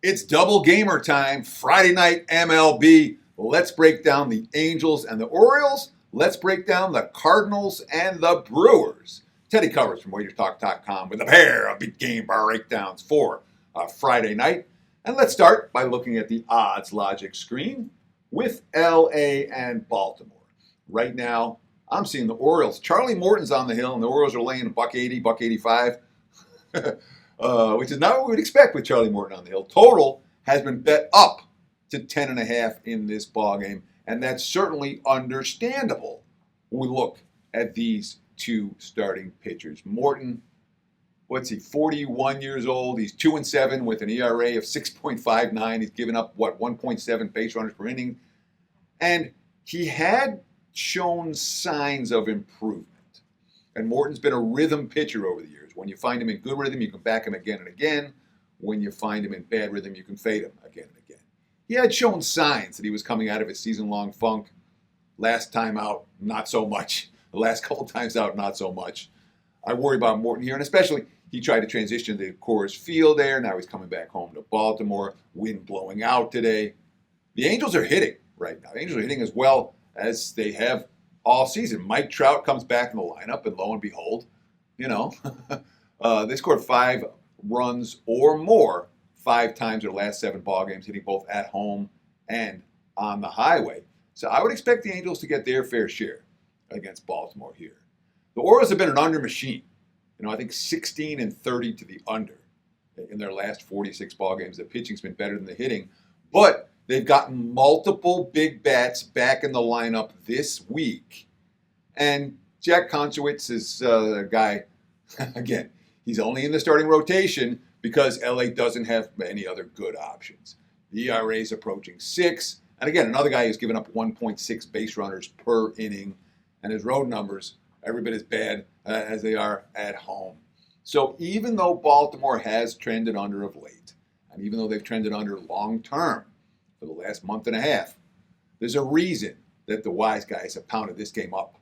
It's double gamer time, Friday night MLB. Let's break down the Angels and the Orioles. Let's break down the Cardinals and the Brewers. Teddy covers from WagerTalk.com with a pair of big game breakdowns for Friday night. And let's start by looking at the odds logic screen with LA and Baltimore. Right now, I'm seeing the Orioles. Charlie Morton's on the hill, and the Orioles are laying $1.80, $1.85. Which is not what we would expect with Charlie Morton on the hill. Total has been bet up to 10.5 in this ballgame, and that's certainly understandable when we look at these two starting pitchers. Morton, 41 years old. He's 2-7 with an ERA of 6.59. He's given up, 1.7 base runners per inning. And he had shown signs of improvement. And Morton's been a rhythm pitcher over the years. When you find him in good rhythm, you can back him again and again. When you find him in bad rhythm, you can fade him again and again. He had shown signs that he was coming out of his season-long funk. Last time out, not so much. The last couple times out, not so much. I worry about Morton here, and especially he tried to transition to Coors Field there. Now he's coming back home to Baltimore. Wind blowing out today. The Angels are hitting right now. The Angels are hitting as well as they have all season. Mike Trout comes back in the lineup, and lo and behold, they scored 5 runs or more 5 times their last 7 ball games, hitting both at home and on the highway. So I would expect the Angels to get their fair share against Baltimore here. The Orioles have been an under machine. I think 16-30 to the under in their last 46 ball games. The pitching's been better than the hitting, but they've gotten multiple big bats back in the lineup this week. And Jack Konchowitz is a guy, again, he's only in the starting rotation because LA doesn't have any other good options. The ERA is approaching 6. And again, another guy who's given up 1.6 base runners per inning. And his road numbers, every bit as bad as they are at home. So even though Baltimore has trended under of late, and even though they've trended under long term for the last month and a half, there's a reason that the wise guys have pounded this game up.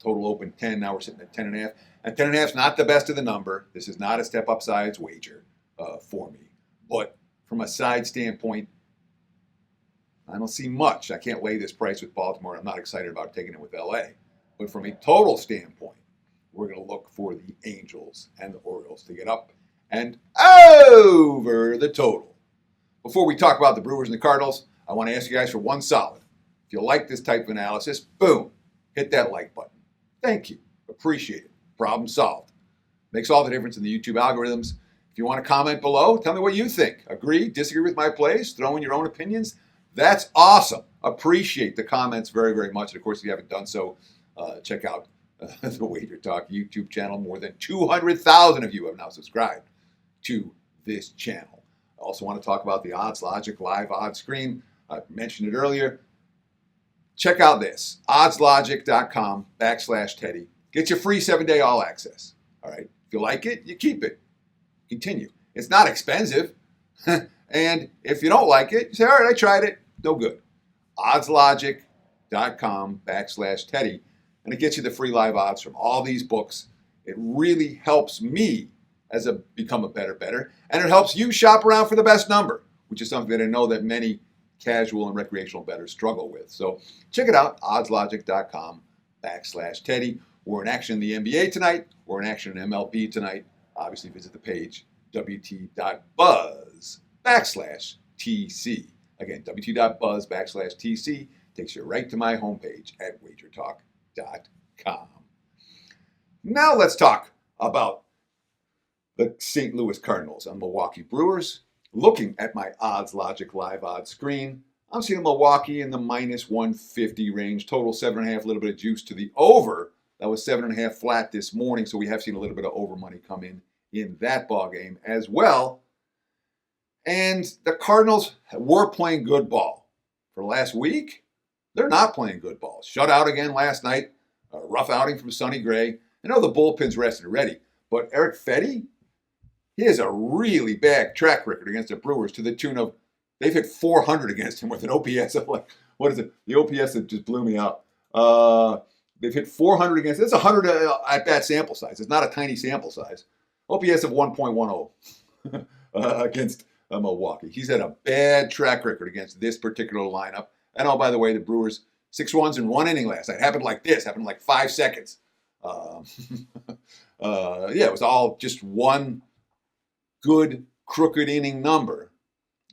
Total open 10, now we're sitting at 10.5. And 10.5 is not the best of the number. This is not a step-up sides wager for me. But from a side standpoint, I don't see much. I can't lay this price with Baltimore. I'm not excited about taking it with LA. But from a total standpoint, we're going to look for the Angels and the Orioles to get up and over the total. Before we talk about the Brewers and the Cardinals, I want to ask you guys for one solid. If you like this type of analysis, boom, hit that like button. Thank you. Appreciate it. Problem solved. Makes all the difference in the YouTube algorithms. If you want to comment below, tell me what you think. Agree, disagree with my plays, throw in your own opinions. That's awesome. Appreciate the comments very, very much. And of course, if you haven't done so, check out the WagerTalk YouTube channel. More than 200,000 of you have now subscribed to this channel. I also want to talk about the Odds Logic live odds screen. I mentioned it earlier. Check out this, oddslogic.com/Teddy. Get your free 7-day all access. All right. If you like it, you keep it. Continue. It's not expensive. And if you don't like it, you say, all right, I tried it. No good. oddslogic.com/Teddy. And it gets you the free live odds from all these books. It really helps me become a better. And it helps you shop around for the best number, which is something that I know that many casual and recreational bettors struggle with. So check it out, oddslogic.com/Teddy. We're in action in the NBA tonight. We're in action in MLB tonight. Obviously, visit the page, wt.buzz/TC. Again, wt.buzz/TC takes you right to my homepage at WagerTalk.com. Now let's talk about the St. Louis Cardinals and Milwaukee Brewers. Looking at my Odds Logic live odds screen, I'm seeing Milwaukee in the -150 range. Total 7.5, a little bit of juice to the over. That was 7.5 flat this morning, so we have seen a little bit of over money come in that ball game as well. And the Cardinals were playing good ball. For last week, they're not playing good ball. Shut out again last night. A rough outing from Sonny Gray. I know the bullpen's rested already, but Eric Fedde, he has a really bad track record against the Brewers to the tune of, they've hit 400 against him with an OPS of what is it? The OPS that just blew me out. They've hit 400 against, that's 100 at-bat sample size. It's not a tiny sample size. OPS of 1.10 against Milwaukee. He's had a bad track record against this particular lineup. And oh, by the way, the Brewers 6 runs in 1 inning last night. Happened like this. Happened in like 5 seconds. Yeah, it was all just one good crooked inning number.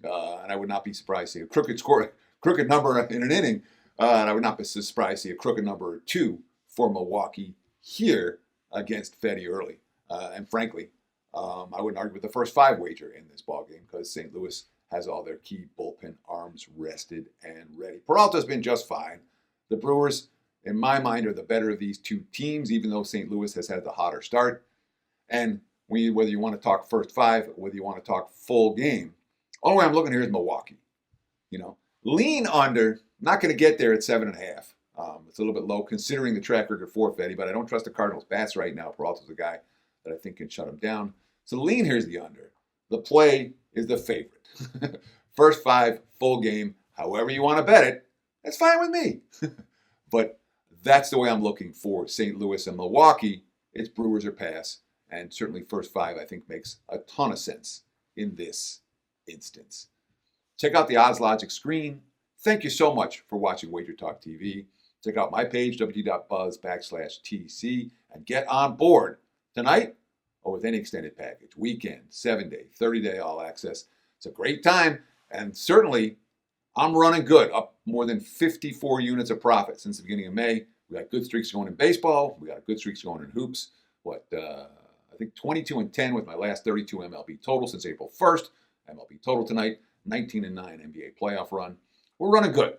And I would not be surprised to see a crooked number in an inning. And I would not be surprised to see a crooked number or 2 for Milwaukee here against Fetty early. And frankly, I wouldn't argue with the first 5 wager in this ballgame because St. Louis has all their key bullpen arms rested and ready. Peralta's been just fine. The Brewers, in my mind, are the better of these 2 teams, even though St. Louis has had the hotter start. And whether you want to talk first 5, whether you want to talk full game, only way I'm looking here is Milwaukee. Lean under, not going to get there at 7.5. It's a little bit low considering the track record for Fetty, but I don't trust the Cardinals' bats right now. Peralta's a guy that I think can shut him down. So the lean here is the under. The play is the favorite. First 5, full game, however you want to bet it, that's fine with me. But that's the way I'm looking for St. Louis and Milwaukee. It's Brewers or pass. And certainly first 5, I think, makes a ton of sense in this instance. Check out the Odds Logic screen. Thank you so much for watching WagerTalk TV. Check out my page, www.buzz.com/TC, and get on board tonight or with any extended package. Weekend, 7-day, 30-day all access. It's a great time, and certainly I'm running good, up more than 54 units of profit since the beginning of May. We got good streaks going in baseball. We got good streaks going in hoops. I think 22-10 with my last 32 MLB total since April 1st. MLB total tonight, 19-9 NBA playoff run. We're running good.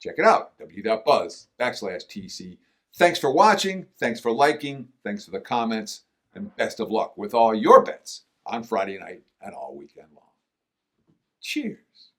Check it out, www.buzz.com/TC. Thanks for watching. Thanks for liking. Thanks for the comments. And best of luck with all your bets on Friday night and all weekend long. Cheers.